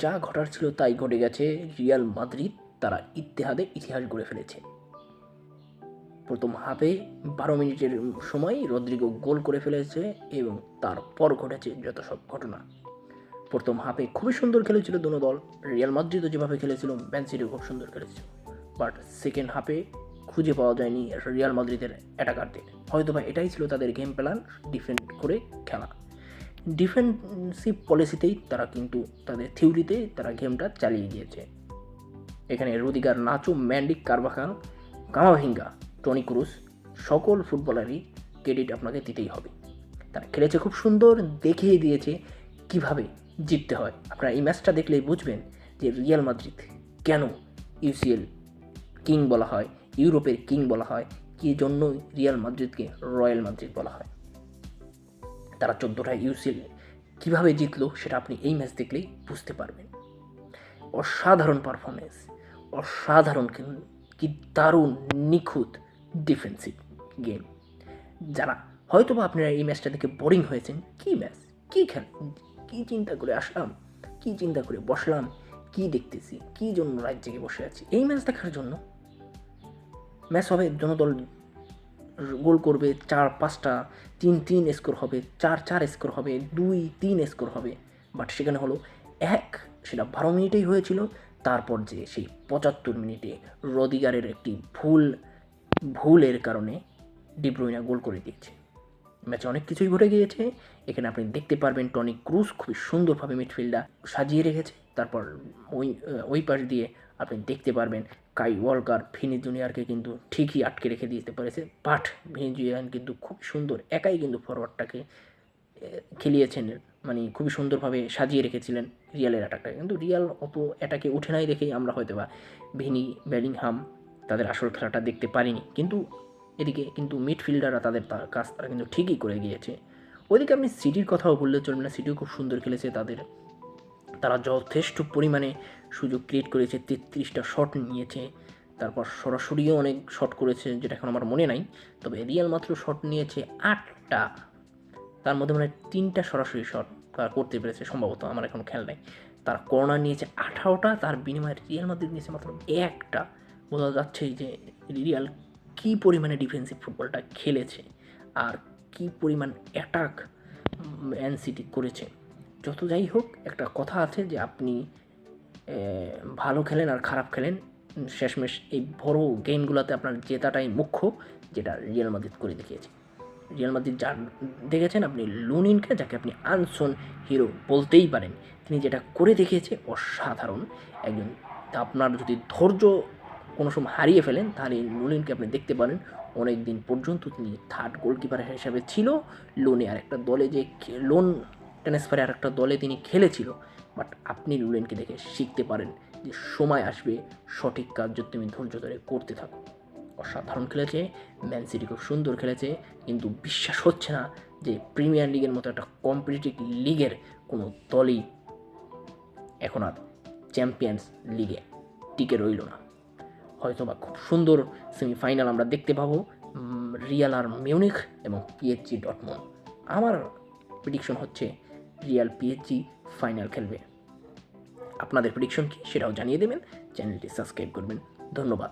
যা ঘটার ছিল তাই ঘটে গেছে। রিয়াল মাদ্রিদ তারা ইত্তেহাদে ইতিহাস গড়ে ফেলেছে। প্রথম হাফে 12 মিনিটের সময় রদ্রিগো গোল করে ফেলেছে এবং তারপর ঘটেছে যত সব ঘটনা। প্রথম হাফে খুবই সুন্দর খেলেছিল দুনো দল। রিয়াল মাদ্রিদও যেভাবে খেলেছিল, ম্যান সিটিও খুব সুন্দর খেলেছিল। বাট সেকেন্ড হাফে খুঁজে পাওয়া যায়নি রিয়াল মাদ্রিদের অ্যাটাকারদের। হয়তো বা এটাই ছিল তাদের গেম প্ল্যান, ডিফেন্ড করে খেলা। ডিফেন্সিভ পলিসিতেই তারা কিন্তু তাদের থিওরিতে তারা গেমটা চালিয়ে গিয়েছে। এখানে রুদিগার, নাচো, ম্যান্ডিক, কারভাখাল, কামাভিঙ্গা, টনি ক্রুস সকল ফুটবলারই ক্রেডিট আপনাকে দিতেই হবে। তারা খেলেছে খুব সুন্দর, দেখিয়ে দিয়েছে কিভাবে জিততে হয়। আপনারা এই ম্যাচটা দেখলেই বুঝবেন যে রিয়াল মাদ্রিদ কেন ইউসিএল কিং বলা হয়, ইউরোপের কিং বলা হয়, কী জন্য রিয়াল মাদ্রিদকে রয়্যাল মাদ্রিদ বলা হয়। তারা 14টা ইউসিএল কীভাবে জিতলো সেটা আপনি এই ম্যাচ দেখলেই বুঝতে পারবেন। অসাধারণ পারফরমেন্স, অসাধারণ, কি দারুণ নিখুঁত ডিফেন্সিভ গেম। যারা হয়তো বা আপনারা এই ম্যাচটা দেখে বোরিং হয়েছেন, কী ম্যাচ, কী খেলা, কী চিন্তা করে আসলাম, কী চিন্তা করে বসলাম, কী দেখতেছি, কী জন্য রাত জেগে বসে আছি এই ম্যাচ দেখার জন্য। ম্যাচ হবে, জনদল গোল করবে 4-5টা, 3-3 স্কোর হবে, 4-4 স্কোর হবে, 2-3 স্কোর হবে। বাট সেখানে হলো এক, সেটা 12 মিনিটেই হয়েছিল। তারপর যে সেই 75 মিনিটে রদিগারের একটি ভুলের কারণে ডি ব্রুইনা গোল করে দিয়েছে। ম্যাচে অনেক কিছুই ঘটে গিয়েছে। এখানে আপনি দেখতে পারবেন টনি ক্রুস খুবই সুন্দরভাবে মিডফিল্ডটা সাজিয়ে রেখেছে। তারপর ওই পাশ দিয়ে আপনি দেখতে পারবেন কাই ওয়ালকার ভিনি জুনিয়রকে কিন্তু ঠিকই আটকে রেখে দিতে পেরেছে। বাট ভিনি জুনিয়র কিন্তু খুব সুন্দর একাই কিন্তু ফরওয়ার্ডটাকে খেলিয়েছেন, মানে খুবই সুন্দরভাবে সাজিয়ে রেখেছিলেন রিয়ালের অ্যাটাকটাকে। কিন্তু রিয়াল অত অ্যাটাকে উঠে নাই দেখেই আমরা হয়তো বা ভিনি, বেলিংহাম তাদের আসল খেলাটা দেখতে পারিনি। কিন্তু এদিকে কিন্তু মিডফিল্ডাররা তাদের কাজ তারা কিন্তু ঠিকই করে গিয়েছে। ওইদিকে আপনি সিটির কথাও বললে চলবে না, সিটিও খুব সুন্দর খেলেছে। তারা যথেষ্ট পরিমাণে সুযোগ ক্রিয়েট করেছে, 33টা শট নিয়েছে। তারপর সরাসরিও অনেক শট করেছে, যেটা এখন আমার মনে নাই। তবে রিয়াল মাত্র শট নিয়েছে 8টা, তার মধ্যে মানে 3টা সরাসরি শট তারা করতে পেরেছে সম্ভবত, আমার এখন খেয়াল নেই। তার কর্নার নিয়েছে 18টা, তার বিনিময়ে রিয়াল মাদ্রিদ নিয়েছে মাত্র একটা। বোঝা যাচ্ছে যে রিয়াল কী পরিমাণে ডিফেন্সিভ ফুটবলটা খেলেছে আর কী পরিমাণ অ্যাটাক ম্যান সিটি করেছে। যত যাই হোক, একটা কথা আছে যে আপনি ভালো খেলেন আর খারাপ খেলেন, শেষমেশ এই বড় গেমগুলোতে আপনার জেতাটাই মুখ্য, যেটা রিয়াল মাদ্রিদ করে দেখিয়েছে। রিয়াল মাদ্রিদ যা দেখেছেন আপনি লুনিনকে, যাকে আপনি আনসন হিরো বলতেই পারেন, তিনি যেটা করে দেখিয়েছে অসাধারণ একজন। আপনার যদি ধৈর্য কোনো সময় হারিয়ে ফেলেন তাহলে লুনিনকে আপনি দেখতে পারেন। অনেক দিন পর্যন্ত তিনি থার্ড গোলকিপার হিসাবে ছিল লোনে, আরেকটা দলে যে লোন ট্রান্সফারে আরেকটা দলে তিনি খেলেছিল। বাট আপনি লুলেনকে দেখে শিখতে পারেন যে সময় আসবে, সঠিক কাজ যদি তুমি ধৈর্য ধরে করতে থাকো। অসাধারণ খেলেছে, ম্যান সিটি খুব সুন্দর খেলেছে, কিন্তু বিশ্বাস হচ্ছে না যে প্রিমিয়ার লিগের মতো একটা কম্পিটিটিভ লিগের কোনো দলই এখন আর চ্যাম্পিয়ন্স লিগে টিকে রইল না। হয়তো বা খুব সুন্দর সেমিফাইনাল আমরা দেখতে পাবো, রিয়াল আর মিউনিখ এবং পিএসজি ডটমন্ড। আমার প্রেডিকশন হচ্ছে রিয়াল পিএসজি ফাইনাল খেলবে। আপনাদের প্রেডিকশন কি সেটাও জানিয়ে দেবেন, চ্যানেলটি সাবস্ক্রাইব করবেন। ধন্যবাদ।